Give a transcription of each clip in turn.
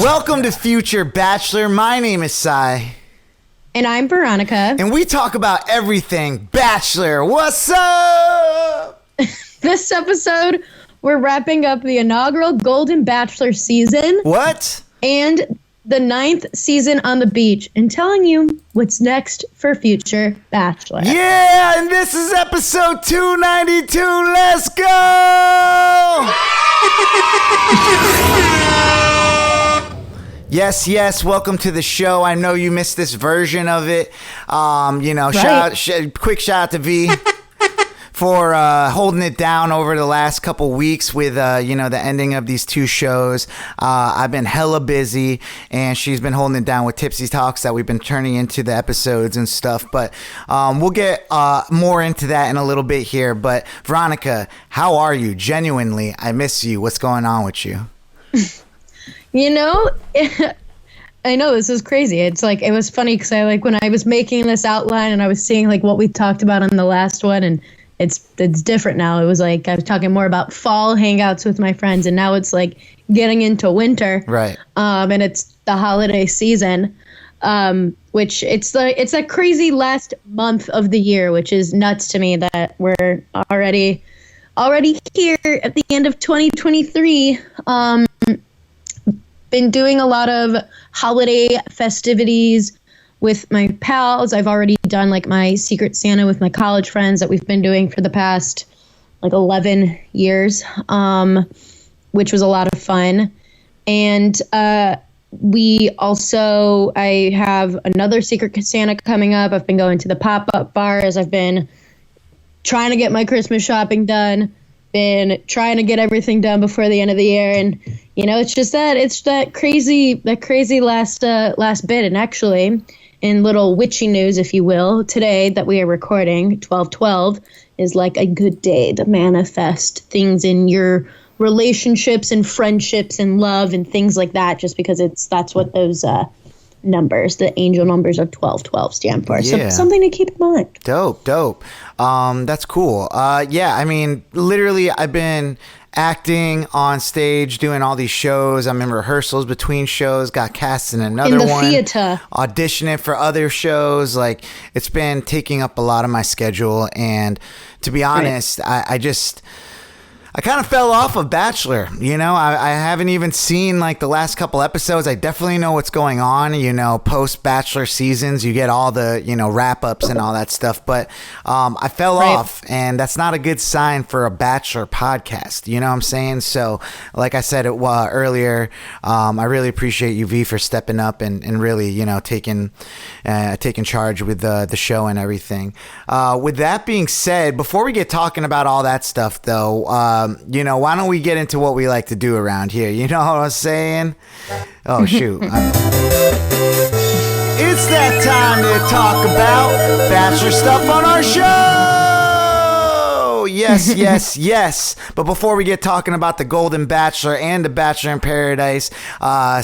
Welcome to Future Bachelor. My name is Cy. And I'm Veronica. And we talk about everything Bachelor. What's up? This episode, we're wrapping up the inaugural Golden Bachelor season. What? And the 9th season on the beach and telling you what's next for Future Bachelor. Yeah, and this is episode 292. Let's go! Yes, welcome to the show. I know you missed this version of it. Quick shout out to V for holding it down over the last couple weeks with, the ending of these two shows. I've been hella busy, and she's been holding it down with Tipsy Talks that we've been turning into the episodes and stuff. But we'll get more into that in a little bit here. But Veronica, how are you? Genuinely, I miss you. What's going on with you? I know this is crazy. It's like, it was funny because when I was making this outline and I was seeing what we talked about on the last one, and it's different now. It was I was talking more about fall hangouts with my friends, and now it's getting into winter. Right. And it's the holiday season, which it's a crazy last month of the year, which is nuts to me that we're already here at the end of 2023. Been doing a lot of holiday festivities with my pals. I've already done my Secret Santa with my college friends that we've been doing for the past 11 years, which was a lot of fun. And I have another Secret Santa coming up. I've been going to the pop-up bars. I've been trying to get my Christmas shopping done, been trying to get everything done before the end of the year. And it's that crazy last bit. And actually, in little witchy news, if you will, today that we are recording, 12/12, is a good day to manifest things in your relationships and friendships and love and things like that, just because that's what those numbers, the angel numbers of 12/12 stand for. Yeah. So something to keep in mind. Dope. That's cool. Literally I've been acting on stage, doing all these shows. I'm in rehearsals between shows, got cast in another one. In the theater. Auditioning for other shows. It's been taking up a lot of my schedule. And to be honest, right. I kind of fell off of Bachelor. I haven't even seen the last couple episodes. I definitely know what's going on. Post Bachelor seasons, you get all the wrap ups and all that stuff. But I fell off, and that's not a good sign for a Bachelor podcast. You know what I'm saying? So, like I said earlier, I really appreciate you, V, for stepping up and really taking charge with the show and everything. With that being said, before we get talking about all that stuff, though. Why don't we get into what we like to do around here? You know what I'm saying? Oh, shoot. It's that time to talk about Bachelor stuff on our show. Yes. But before we get talking about the Golden Bachelor and the Bachelor in Paradise,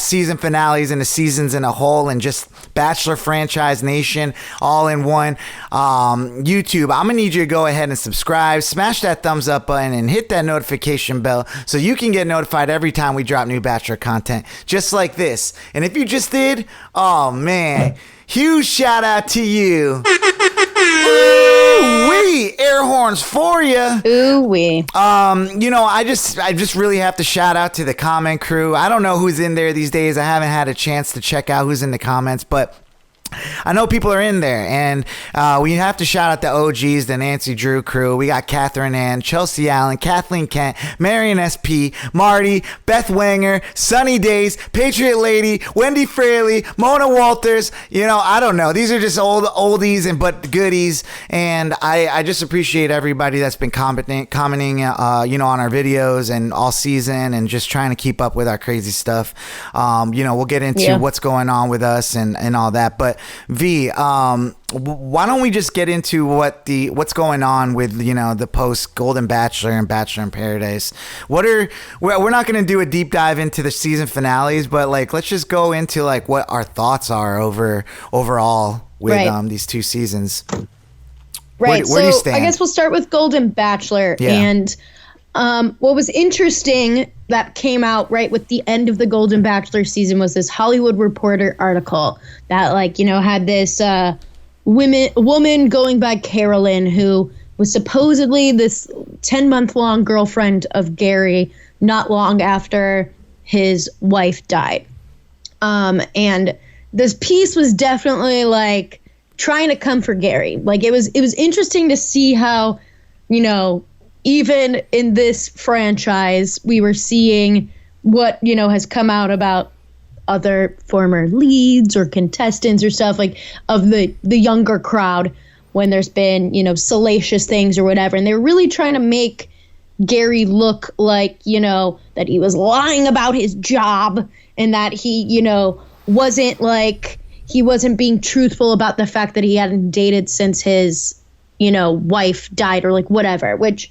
season finales and the seasons in a whole, and just Bachelor franchise nation all in one, YouTube, I'm gonna need you to go ahead and subscribe, smash that thumbs up button, and hit that notification bell so you can get notified every time we drop new Bachelor content, just like this. And if you just did, oh man, huge shout out to you. Ooh-wee, air horns for you. Ooh-wee. I just really have to shout out to the comment crew. I don't know who's in there these days. I haven't had a chance to check out who's in the comments, but I know people are in there, and we have to shout out the OGs, the Nancy Drew crew. We got Catherine Ann, Chelsea Allen, Kathleen Kent, Marion SP, Marty, Beth Wanger, Sunny Days, Patriot Lady, Wendy Fraley, Mona Walters. I don't know. These are just old oldies but goodies, and I just appreciate everybody that's been commenting, on our videos and all season, and just trying to keep up with our crazy stuff. We'll get into what's going on with us and all that, but V, why don't we just get into what's going on with the post Golden Bachelor and Bachelor in Paradise? We're not going to do a deep dive into the season finales, but let's just go into what our thoughts are overall with these two seasons. Right. Where do you stand? I guess we'll start with Golden Bachelor, and What was interesting that came out right with the end of the Golden Bachelor season was this Hollywood Reporter article that, like, you know, had this woman going by Carolyn, who was supposedly this 10-month-long girlfriend of Gerry not long after his wife died. And this piece was definitely, like, trying to come for Gerry. Like, it was interesting to see how, you know, even in this franchise, we were seeing what, you know, has come out about other former leads or contestants or stuff, like, of the younger crowd when there's been, you know, salacious things or whatever. And they're really trying to make Gerry look like, you know, that he was lying about his job and that he, you know, wasn't being truthful about the fact that he hadn't dated since his, you know, wife died or like whatever, which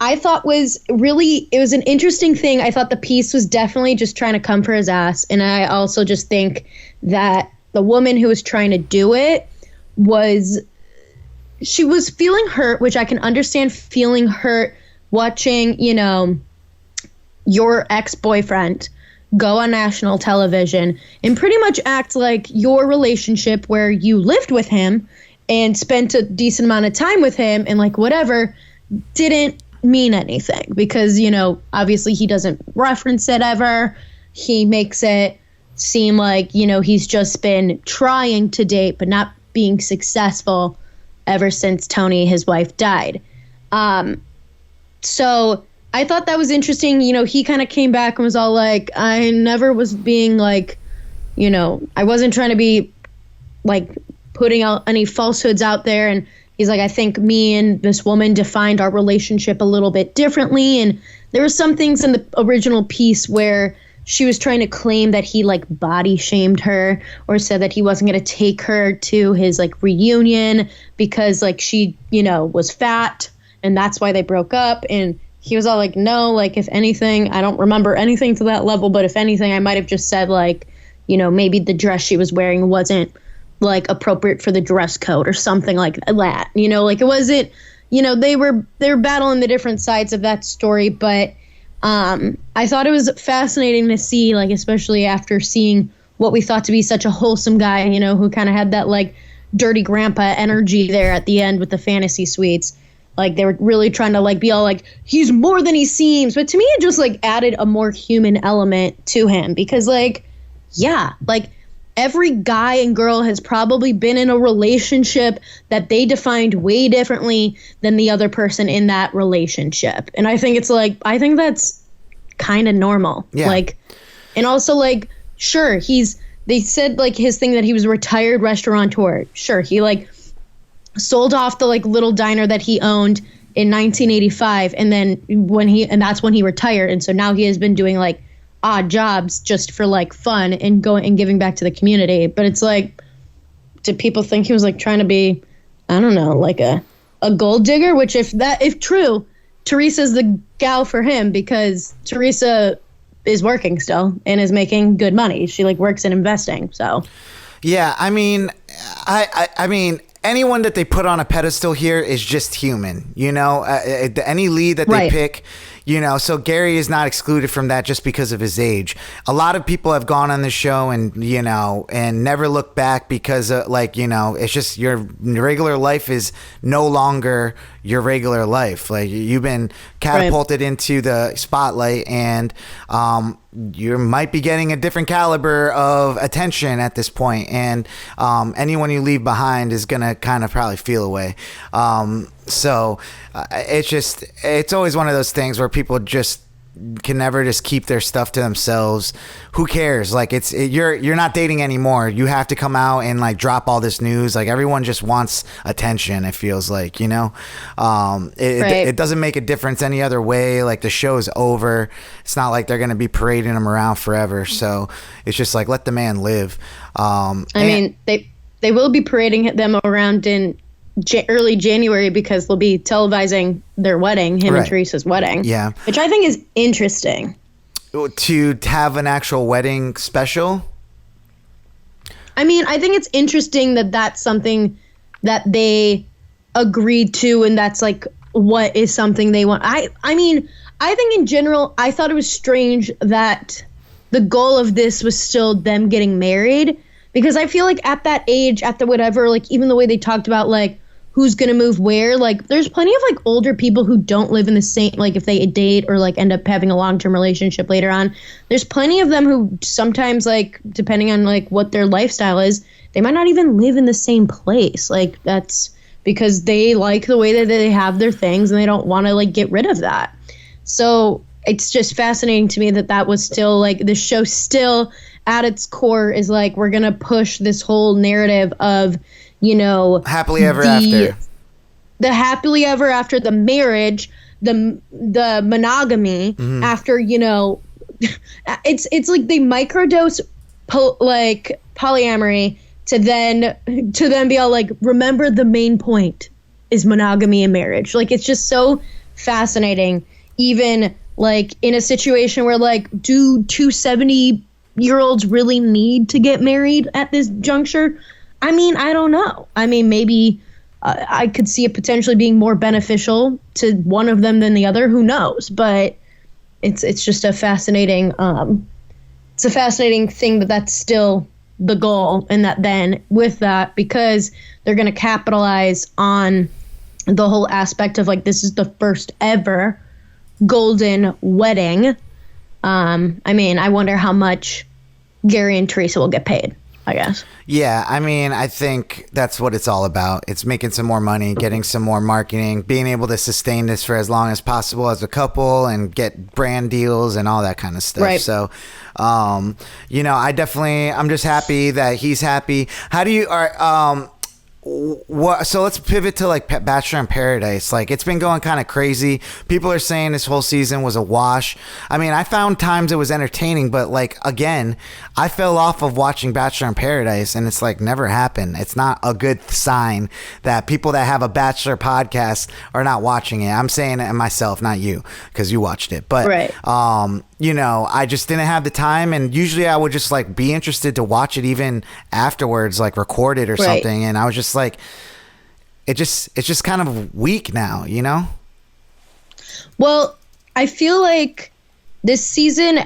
I thought was really, it was an interesting thing. I thought the piece was definitely just trying to come for his ass. And I also just think that the woman who was trying to do it she was feeling hurt, which I can understand feeling hurt watching, you know, your ex-boyfriend go on national television and pretty much act like your relationship where you lived with him and spent a decent amount of time with him and like whatever didn't mean anything because, you know, obviously he doesn't reference it ever. He makes it seem like, you know, he's just been trying to date but not being successful ever since Tony, his wife, died. So I thought that was interesting. You know, he kind of came back and was all like, I never was being like, you know, I wasn't trying to be like putting out any falsehoods out there. And he's like, I think me and this woman defined our relationship a little bit differently. And there were some things in the original piece where she was trying to claim that he like body shamed her or said that he wasn't going to take her to his like reunion because like she, you know, was fat and that's why they broke up. And he was all like, no, like if anything, I don't remember anything to that level. But if anything, I might have just said like, you know, maybe the dress she was wearing wasn't like appropriate for the dress code or something like that. You know, like it wasn't, you know, they were battling the different sides of that story. But I thought it was fascinating to see, like, especially after seeing what we thought to be such a wholesome guy, you know, who kind of had that like dirty grandpa energy there at the end with the fantasy suites. Like they were really trying to like be all like, he's more than he seems. But to me, it just like added a more human element to him because like, yeah, like every guy and girl has probably been in a relationship that they defined way differently than the other person in that relationship. And I think it's like, I think that's kind of normal. Yeah. Like, and also like, sure, they said like his thing that he was a retired restaurateur. Sure, he like sold off the like little diner that he owned in 1985. And then that's when he retired. And so now he has been doing like odd jobs just for like fun and going and giving back to the community. But it's like, did people think he was like trying to be, I don't know, like a gold digger? Which if true, Teresa's the gal for him because Teresa is working still and is making good money. She like works in investing. So yeah, I mean, I mean, anyone that they put on a pedestal here is just human, you know, any lead that they pick, you know, so Gerry is not excluded from that just because of his age. A lot of people have gone on the show and, you know, and never looked back because like, you know, it's just your regular life is no longer your regular life. Like you've been catapulted into the spotlight and you might be getting a different caliber of attention at this point. And anyone you leave behind is going to kind of probably feel away. So it's always one of those things where people just can never just keep their stuff to themselves. Who cares? Like you're not dating anymore. You have to come out and like drop all this news. Like everyone just wants attention. It feels like, you know, it doesn't make a difference any other way. Like the show is over. It's not like they're going to be parading him around forever. So it's just like, let the man live. I mean, they will be parading them around in early January because they'll be televising their wedding, him and Teresa's wedding. Yeah. Which I think is interesting. To have an actual wedding special? I mean, I think it's interesting that that's something that they agreed to and that's like what is something they want. I mean, I think in general, I thought it was strange that the goal of this was still them getting married, because I feel like at that age, at the whatever, like even the way they talked about like who's going to move where, like there's plenty of like older people who don't live in the same, like if they date or like end up having a long-term relationship later on, there's plenty of them who sometimes, like depending on like what their lifestyle is, they might not even live in the same place. Like that's because they like the way that they have their things and they don't want to like get rid of that. So it's just fascinating to me that that was still like the show still at its core is like, we're going to push this whole narrative of, you know, happily ever after. The happily ever after, the marriage, the monogamy after, you know, it's like they microdose like polyamory to then be all like, remember the main point is monogamy and marriage. Like it's just so fascinating, even like in a situation where like, do 270-year-olds really need to get married at this juncture? I mean, I don't know. I mean, maybe I could see it potentially being more beneficial to one of them than the other. Who knows? But it's just a fascinating thing that that's still the goal, and that then with that, because they're going to capitalize on the whole aspect of like, this is the first ever golden wedding. I mean, I wonder how much Gerry and Teresa will get paid, I guess. Yeah, I mean, I think that's what it's all about. It's making some more money, getting some more marketing, being able to sustain this for as long as possible as a couple and get brand deals and all that kind of stuff. Right. So, you know, I'm just happy that he's happy. How do you, so let's pivot to like Bachelor in Paradise. Like it's been going kind of crazy. People are saying this whole season was a wash. I mean, I found times it was entertaining, but like again, I fell off of watching Bachelor in Paradise, and it's like never happened. It's not a good sign that people that have a Bachelor podcast are not watching it. I'm saying it myself, not you, because you watched it. But right. you know, I just didn't have the time, and usually I would just like be interested to watch it even afterwards, like record it or something. And I was just like, it's just kind of weak now, you know? Well, I feel like this season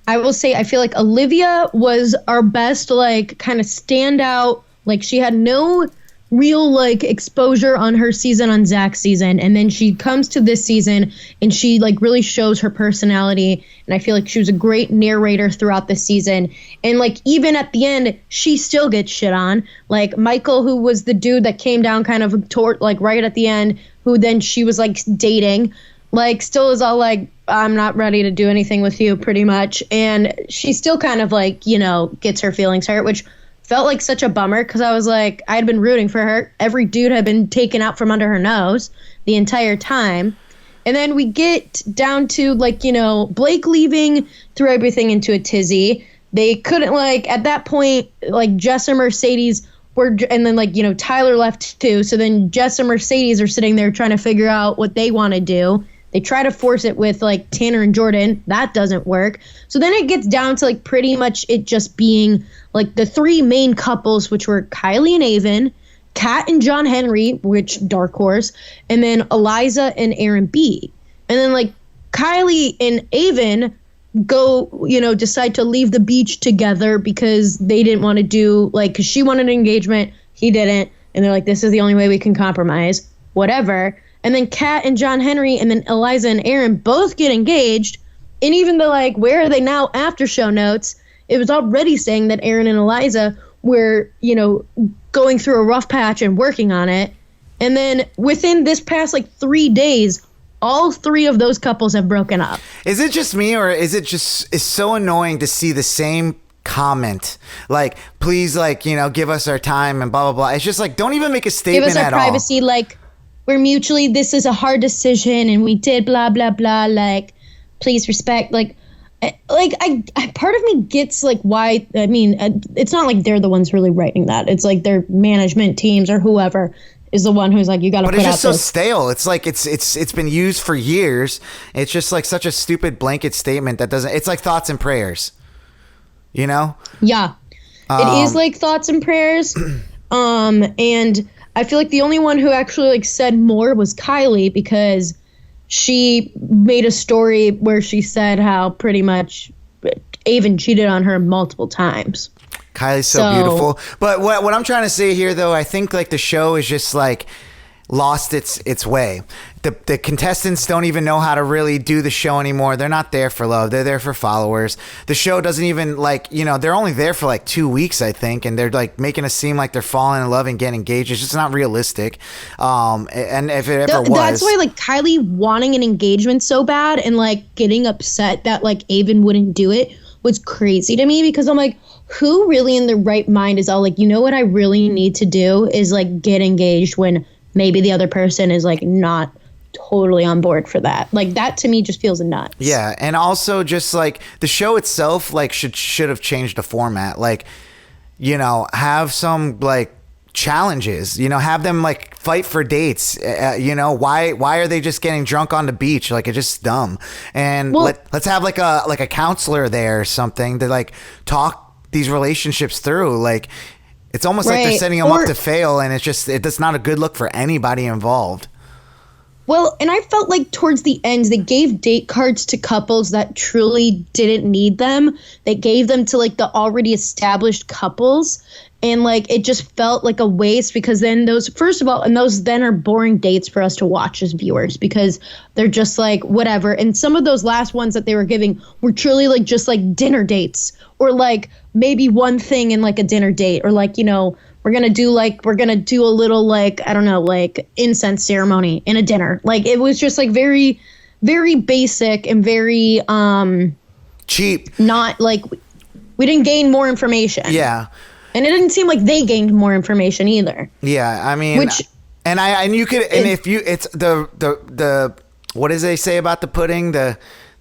I will say, I feel like Olivia was our best, like kind of standout. Like she had no real like exposure on her season, on Zach's season, and then she comes to this season and she like really shows her personality, and I feel like she was a great narrator throughout the season. And like even at the end, she still gets shit on. Like Michael, who was the dude that came down kind of toward like right at the end, who then she was like dating, like still is all like, I'm not ready to do anything with you, pretty much. And she still kind of like, you know, gets her feelings hurt, which felt like such a bummer, because I was like, I had been rooting for her. Every dude had been taken out from under her nose the entire time. And then we get down to like, you know, Blake leaving threw everything into a tizzy. They couldn't like, at that point, like Jess and Mercedes were, and then like, you know, Tyler left too. So then Jess and Mercedes are sitting there trying to figure out what they want to do. They try to force it with like Tanner and Jordan. That doesn't work. So then it gets down to like pretty much it just being like the three main couples, which were Kylee and Aven, Kat and John Henry, which dark horse, and then Eliza and Aaron B. And then like Kylee and Aven go, you know, decide to leave the beach together because they didn't want to do like, because she wanted an engagement, he didn't. And they're like, this is the only way we can compromise, whatever. And then Kat and John Henry and then Eliza and Aaron both get engaged. And even though, like, where are they now after show notes, it was already saying that Aaron and Eliza were, you know, going through a rough patch and working on it. And then within this past, like, 3 days, all three of those couples have broken up. Is it just me, or is it just, it's so annoying to see the same comment, like, please, like, you know, give us our time and blah, blah, blah. It's just like, don't even make a statement at all. Give us our privacy, like, we're mutually, this is a hard decision and we did blah, blah, blah, like, please respect, like I part of me gets like why, I mean, it's not like they're the ones really writing that. It's like their management teams or whoever is the one who's like, you got to put out this. But it's just so stale. It's like it's been used for years. It's just like such a stupid blanket statement that doesn't, it's like thoughts and prayers, you know? Yeah. It is like thoughts and prayers. And I feel like the only one who actually like said more was Kylee, because she made a story where she said how pretty much Aven cheated on her multiple times. Kylie's so beautiful. But what I'm trying to say here, though, I think like the show is just like lost its way. The contestants don't even know how to really do the show anymore. They're not there for love. They're there for followers. The show doesn't even like, they're only there for like 2 weeks, I think. And they're like making it seem like they're falling in love and getting engaged. It's just not realistic. And if it ever was. That's why like Kylee wanting an engagement so bad and like getting upset that like Aven wouldn't do it was crazy to me, because I'm like, who really in their right mind is all like, what I really need to do is like get engaged when maybe the other person is like not totally on board for that. Like that to me just feels nuts. Yeah, and also just like the show itself like should have changed the format. Like, have some like challenges, have them like fight for dates. Why are they just getting drunk on the beach? Like, it's just dumb. And let's have like a counselor there or something to like talk these relationships through. Like, it's almost like they're setting them up to fail, and it's not a good look for anybody involved. Well, and I felt like towards the end, they gave date cards to couples that truly didn't need them. They gave them to like the already established couples. And like, it just felt like a waste, because then those then are boring dates for us to watch as viewers, because they're just like, whatever. And some of those last ones that they were giving were truly like just like dinner dates, or like maybe one thing in like a dinner date, or like, we're going to do a little like, I don't know, like incense ceremony in a dinner. Like, it was just like very, very basic and very cheap. Not like, we didn't gain more information. Yeah. And it didn't seem like they gained more information either. Yeah, I mean, it's the what does they say about the pudding?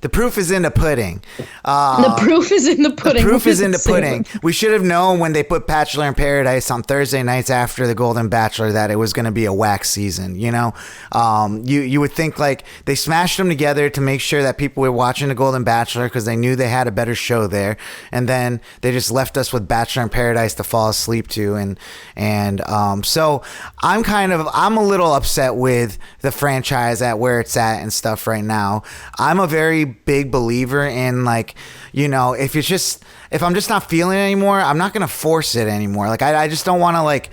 The proof is in the pudding. The proof is in the pudding. The proof is in the pudding. We should have known when they put Bachelor in Paradise on Thursday nights after the Golden Bachelor that it was going to be a whack season. You would think like they smashed them together to make sure that people were watching the Golden Bachelor because they knew they had a better show there, and then they just left us with Bachelor in Paradise to fall asleep to. And so I'm a little upset with the franchise at where it's at and stuff right now. I'm a very big believer in like, if I'm just not feeling it anymore, I'm not gonna force it anymore. Like I just don't want to, like,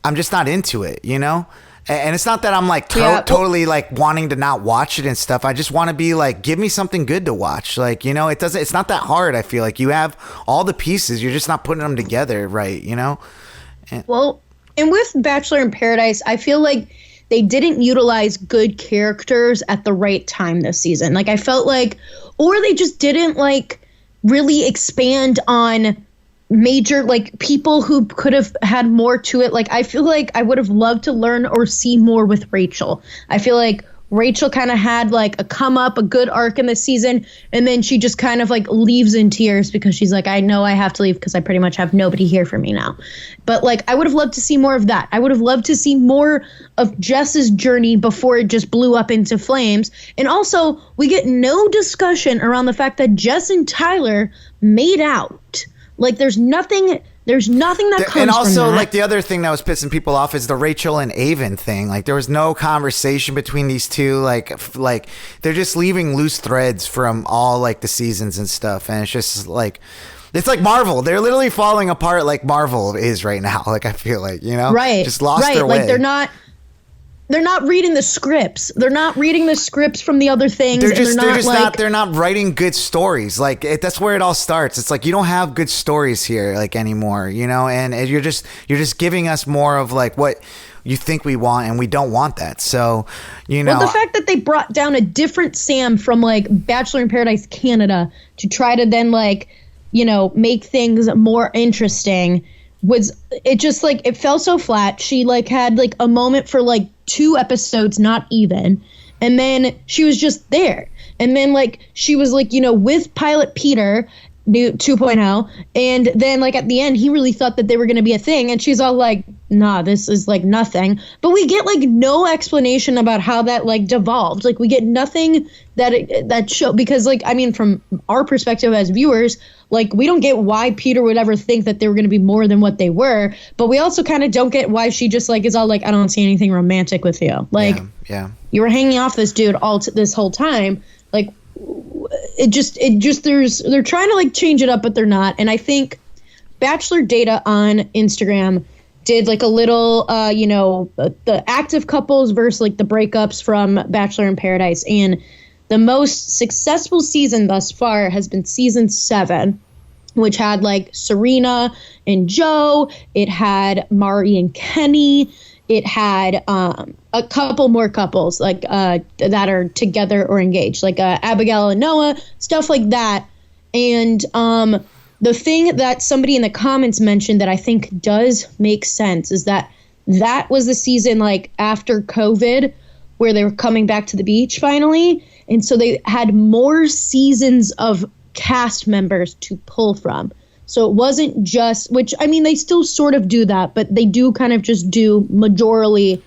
I'm just not into it, and it's not that I'm like totally like wanting to not watch it and stuff. I just want to be like, give me something good to watch. Like, it's not that hard. I feel like you have all the pieces, you're just not putting them together right. Well, and with Bachelor in Paradise, I feel like they didn't utilize good characters at the right time this season. Like, I felt like, or they just didn't like really expand on major like people who could have had more to it. Like, I feel like I would have loved to learn or see more with Rachel. I feel like Rachel kind of had like a come up, a good arc in this season, and then she just kind of like leaves in tears because she's like, I know I have to leave because I pretty much have nobody here for me now. But like, I would have loved to see more of that. I would have loved to see more of Jess's journey before it just blew up into flames. And also, we get no discussion around the fact that Jess and Tyler made out. Like, there's nothing that comes from that. And also, like, the other thing that was pissing people off is the Rachel and Aven thing. Like, there was no conversation between these two. Like they're just leaving loose threads from all like the seasons and stuff. And it's just like, it's like Marvel. They're literally falling apart like Marvel is right now. Like, I feel like, right, just lost their way. Like, they're not reading the scripts. They're not reading the scripts from the other things. They're not writing good stories. Like, that's where it all starts. It's like, you don't have good stories here like anymore, and you're just giving us more of like what you think we want, and we don't want that. So, Well, the fact that they brought down a different Sam from like Bachelor in Paradise Canada to try to then like, make things more interesting it just like, it fell so flat. She like had like a moment for like 2 episodes, not even. And then she was just there. And then like, she was like, with Pilot Peter, new 2.0. And then like at the end, he really thought that they were going to be a thing. And she's all like, nah, this is like nothing. But we get like no explanation about how that like devolved. Like we get nothing that show, because like, I mean, from our perspective as viewers, like we don't get why Peter would ever think that they were going to be more than what they were. But we also kind of don't get why she just like is all like, I don't see anything romantic with you. Like, yeah. You were hanging off this dude this whole time. Like, they're trying to like change it up, but they're not. And I think Bachelor Data on Instagram did like a little, the active couples versus like the breakups from Bachelor in Paradise. And the most successful season thus far has been season 7, which had like Serena and Joe. It had Mari and Kenny. It had a couple more couples like that are together or engaged, like Abigail and Noah, stuff like that. And the thing that somebody in the comments mentioned that I think does make sense is that was the season like after COVID where they were coming back to the beach finally. And so they had more seasons of cast members to pull from. So it wasn't just, which, I mean, they still sort of do that, but they do kind of just do majorly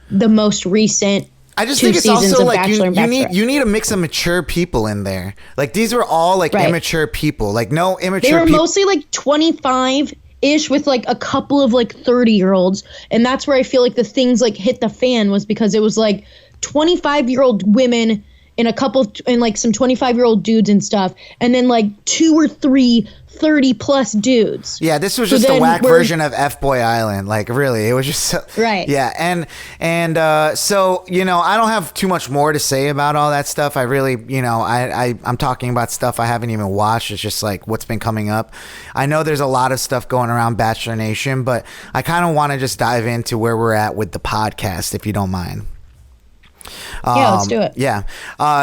the most recent. I just think it's also like you need a mix of mature people in there. Like these were all like immature people, like no immature people. They were people. mostly like 25-ish with like a couple of like 30-year-olds. And that's where I feel like the things like hit the fan was because it was like 25-year-old women and and like some 25-year-old dudes and stuff. And then like 2 or 3 30-plus dudes. Yeah, this was just a whack version of F-Boy Island. Like, really, it was just so, right. Yeah, and so I don't have too much more to say about all that stuff. I really, I'm talking about stuff I haven't even watched. It's just like what's been coming up. I know there's a lot of stuff going around Bachelor Nation, but I kind of want to just dive into where we're at with the podcast, if you don't mind. Yeah, let's do it. Yeah.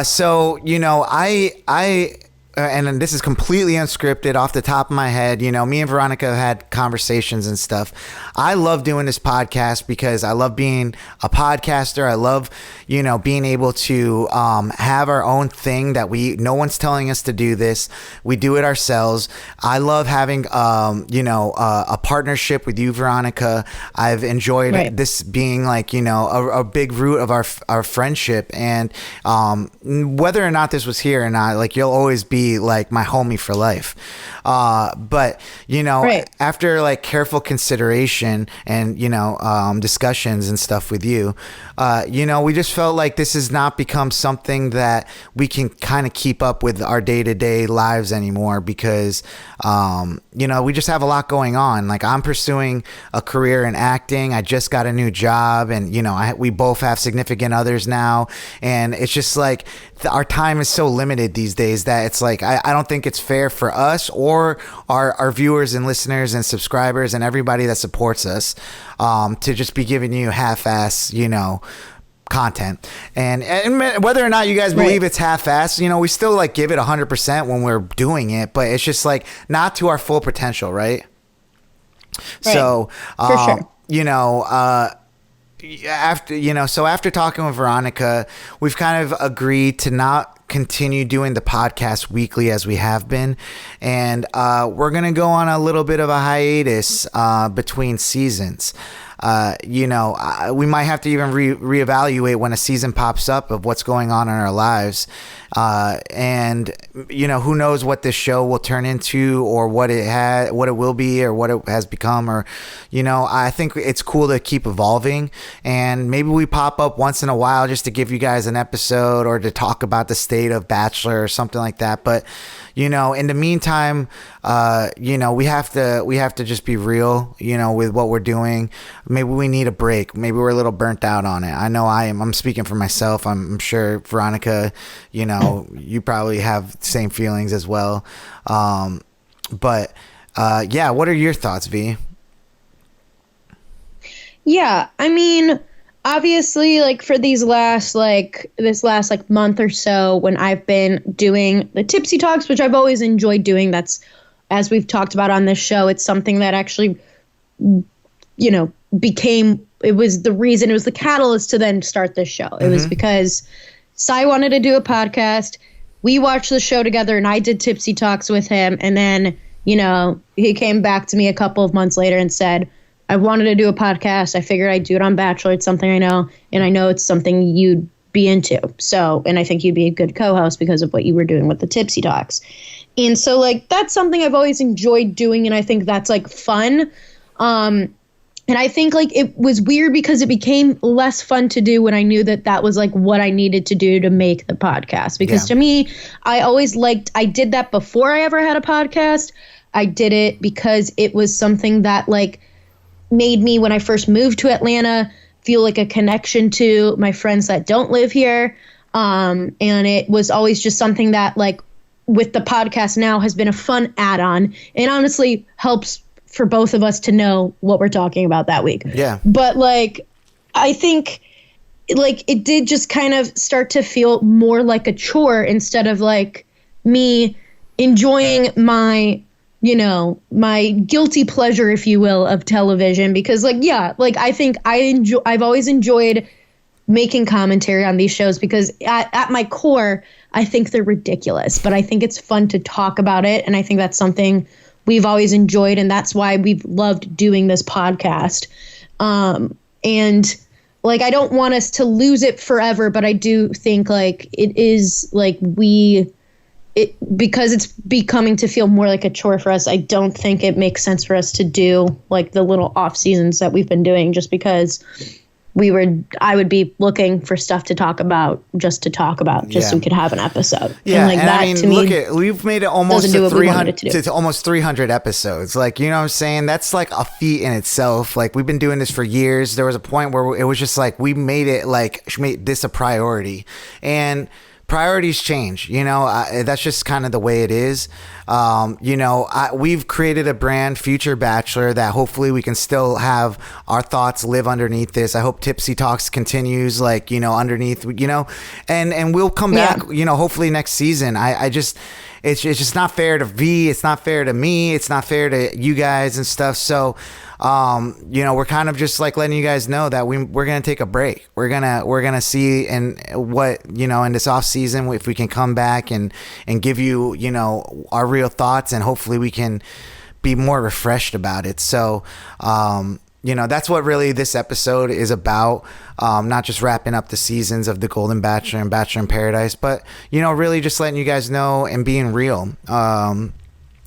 So, I and this is completely unscripted off the top of my head. Me and Veronica have had conversations and stuff. I love doing this podcast because I love being a podcaster. I love, being able to have our own thing that no one's telling us to do this. We do it ourselves. I love having, a partnership with you, Veronica. I've enjoyed this being like, a big root of our friendship. And whether or not this was here or not, like you'll always be like my homie for life. But after like careful consideration and discussions and stuff with you, we just felt like this has not become something that we can kind of keep up with our day-to-day lives anymore because we just have a lot going on. Like I'm pursuing a career in acting. I just got a new job, and we both have significant others now, and it's just like our time is so limited these days that it's like I don't think it's fair for us or our viewers and listeners and subscribers and everybody that supports us to just be giving you half-ass, content. And whether or not you guys believe it's half-ass, we still like give it 100% when we're doing it, but it's just like not to our full potential, right? So, for sure. After talking with Veronica, we've kind of agreed to not continue doing the podcast weekly as we have been, and we're gonna go on a little bit of a hiatus between seasons. We might have to even reevaluate when a season pops up of what's going on in our lives. And who knows what this show will turn into or what it will be or what it has become, or, I think it's cool to keep evolving, and maybe we pop up once in a while just to give you guys an episode or to talk about the state of Bachelor or something like that. But, in the meantime, we have to just be real, with what we're doing. Maybe we need a break. Maybe we're a little burnt out on it. I know I am. I'm speaking for myself. I'm sure Veronica, you probably have the same feelings as well. But what are your thoughts, V? Yeah, I mean, obviously, like for this last month or so, when I've been doing the Tipsy Talks, which I've always enjoyed doing, that's, as we've talked about on this show, it's something that actually, it was the catalyst to then start this show. It was because Sai wanted to do a podcast. we watched the show together and I did tipsy talks with him. And then, he came back to me a couple of months later and said, I wanted to do a podcast. I figured I'd do it on Bachelor. It's something I know. And I know it's something you'd be into. So, and I think you'd be a good co-host because of what you were doing with the tipsy talks. And so like, that's something I've always enjoyed doing. And I think that's like fun. And I think like it was weird because it became less fun to do when I knew that that was like what I needed to do to make the podcast. Because to me, I always I did that before I ever had a podcast. I did it because it was something that like made me, when I first moved to Atlanta, feel like a connection to my friends that don't live here. And it was always just something that like with the podcast now has been a fun add-on and honestly helps for both of us to know what we're talking about that week. Yeah. But like, I think like it did just kind of start to feel more like a chore instead of like me enjoying my, my guilty pleasure, if you will, of television. Because like, yeah, like I think I've always enjoyed making commentary on these shows because at my core, I think they're ridiculous, but I think it's fun to talk about it. And I think that's something we've always enjoyed, and that's why we've loved doing this podcast. And like, I don't want us to lose it forever, but I do think like it is like because it's becoming to feel more like a chore for us. I don't think it makes sense for us to do like the little off seasons that we've been doing just because I would be looking for stuff to talk about just so we could have an episode. Yeah. And like that, I mean, to me, we've made it almost to 300 to almost 300 episodes. Like, you know what I'm saying? That's like a feat in itself. Like, we've been doing this for years. There was a point where it was just like, we made this a priority, and priorities change, that's just kind of the way it is. We've created a brand, Future Bachelor, that hopefully we can still have our thoughts live underneath this. I hope Tipsy Talks continues underneath, and we'll come back, hopefully next season. It's just not fair to V. It's not fair to me. It's not fair to you guys and stuff. So, we're kind of just like letting you guys know that we're going to take a break. We're going to see in this off season, if we can come back and give you, our real thoughts, and hopefully we can be more refreshed about it. So, that's what really this episode is about. Not just wrapping up the seasons of The Golden Bachelor and Bachelor in Paradise, but, really just letting you guys know and being real.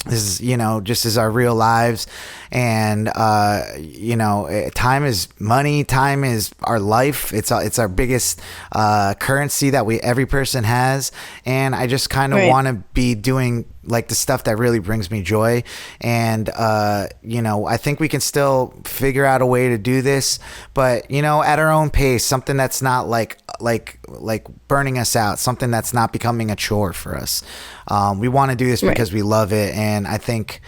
This is, just as our real lives. And, time is money. Time is our life. It's our biggest currency that every person has. And I just kind of want to be doing like the stuff that really brings me joy. And, I think we can still figure out a way to do this, but, at our own pace, something that's not like burning us out, something that's not becoming a chore for us. We want to do this because we love it. And I think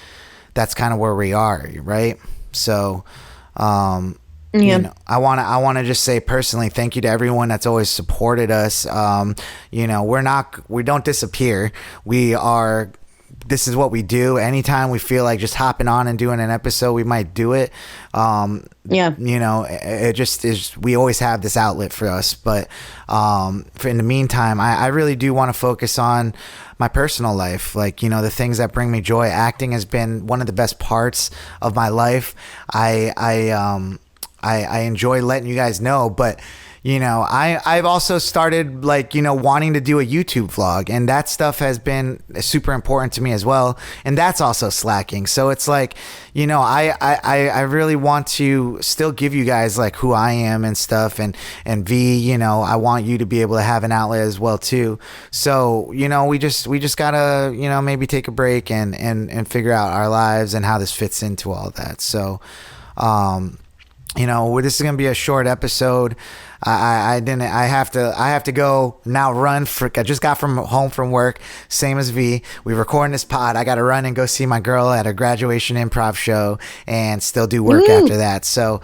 that's kind of where we are. Right. So, I want to just say personally, thank you to everyone that's always supported us. We don't disappear. This is what we do. Anytime we feel like just hopping on and doing an episode, we might do it. It just is. We always have this outlet for us. But in the meantime, I really do want to focus on my personal life. Like, the things that bring me joy. Acting has been one of the best parts of my life. I enjoy letting you guys know, but I've also started wanting to do a YouTube vlog, and that stuff has been super important to me as well. And that's also slacking. So it's like, I really want to still give you guys like who I am and stuff. And V, I want you to be able to have an outlet as well too. So, we just gotta, maybe take a break and figure out our lives and how this fits into all that. So, this is going to be a short episode. I have to go now run I just got home from work, same as V. We're recording this pod. I got to run and go see my girl at a graduation improv show and still do work after that. So,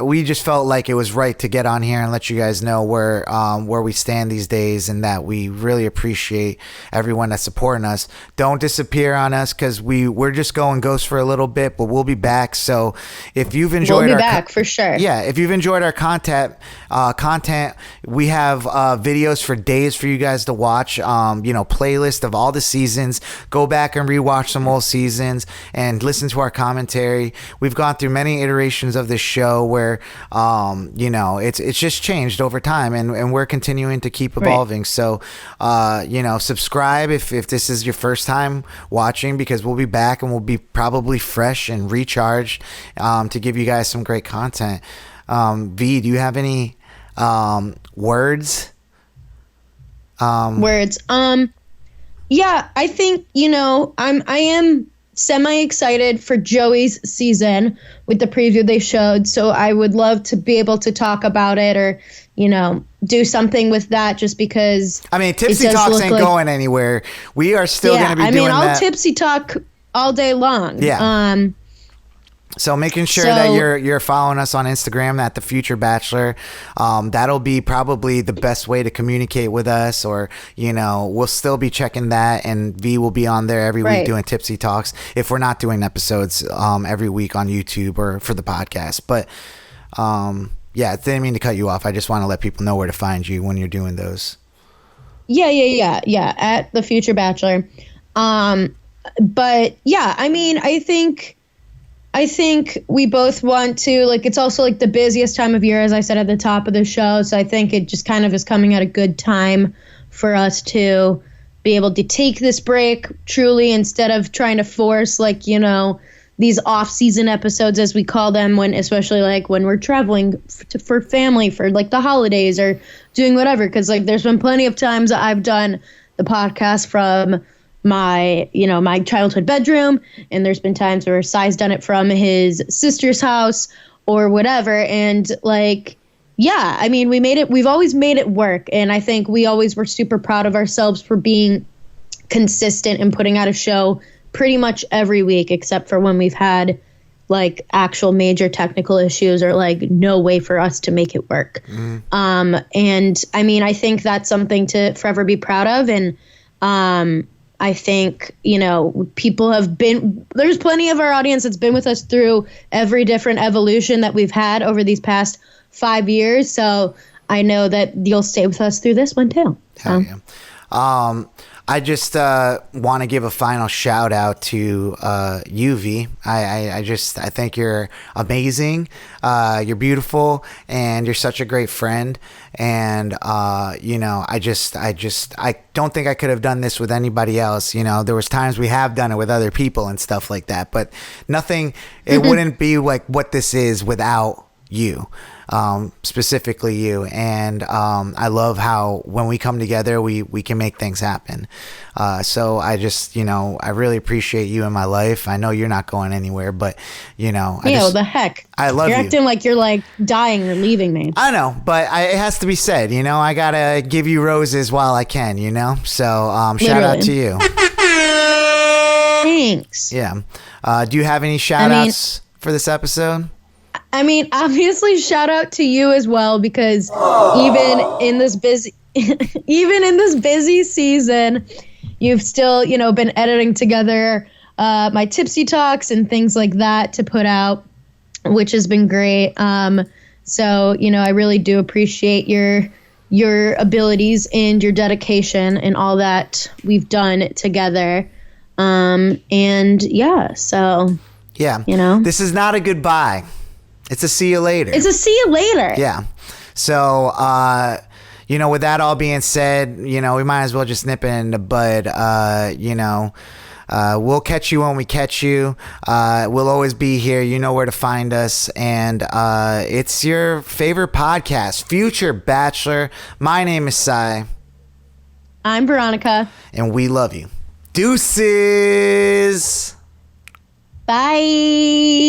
we just felt like it was right to get on here and let you guys know where we stand these days, and that we really appreciate everyone that's supporting us. Don't disappear on us, because we're just going ghost for a little bit, but we'll be back. So if you've enjoyed we'll be back for sure. Yeah. If you've enjoyed our content. We have videos for days for you guys to watch. Playlist of all the seasons. Go back and rewatch some old seasons and listen to our commentary. We've gone through many iterations of this show where, it's just changed over time, and we're continuing to keep evolving. Right. So, subscribe if this is your first time watching, because we'll be back and we'll be probably fresh and recharged to give you guys some great content. V, do you have any words? Words. Yeah, I think, I am semi-excited for Joey's season with the preview they showed. So I would love to be able to talk about it or, do something with that, just because. I mean, Tipsy Talks ain't going anywhere. We are still going to be doing that. I'll Tipsy Talk all day long. Yeah. So making sure that you're following us on Instagram at The Future Bachelor. That'll be probably the best way to communicate with us, or, we'll still be checking that, and V will be on there every week doing Tipsy Talks if we're not doing episodes every week on YouTube or for the podcast. But I didn't mean to cut you off. I just want to let people know where to find you when you're doing those. Yeah. At The Future Bachelor. But yeah, I mean, I think we both want to, it's also the busiest time of year, as I said at the top of the show. So I think it just kind of is coming at a good time for us to be able to take this break truly, instead of trying to force, these off-season episodes, as we call them, especially when we're traveling for family, for the holidays or doing whatever. Because there's been plenty of times that I've done the podcast from my childhood bedroom, and there's been times where Sai's done it from his sister's house or whatever. And I mean, we've always made it work. And I think we always were super proud of ourselves for being consistent and putting out a show pretty much every week, except for when we've had actual major technical issues or no way for us to make it work. And I mean, I think that's something to forever be proud of. And I think, people there's plenty of our audience that's been with us through every different evolution that we've had over these past 5 years. So I know that you'll stay with us through this one too. Hell yeah. I just want to give a final shout out to you, V. I think you're amazing. You're beautiful, and you're such a great friend. And I don't think I could have done this with anybody else. There was times we have done it with other people and stuff like that, but nothing. It wouldn't be like what this is without you. Specifically you. And I love how when we come together, we can make things happen. So I just, I really appreciate you in my life. I know you're not going anywhere, but the heck, I love you. You're acting like you're dying or leaving me. I know, but it has to be said. I gotta give you roses while I can. So shout out to you. Thanks. Yeah. Do you have any shout outs for this episode? I mean, obviously, shout out to you as well, because even in this busy season, you've still, been editing together my Tipsy Talks and things like that to put out, which has been great. So, I really do appreciate your abilities and your dedication and all that we've done together. This is not a goodbye. It's a see you later. Yeah. So, with that all being said, we might as well just nip it in the bud. We'll catch you when we catch you. We'll always be here. You know where to find us. And it's your favorite podcast, Future Bachelor. My name is Sai. I'm Veronica. And we love you. Deuces. Bye.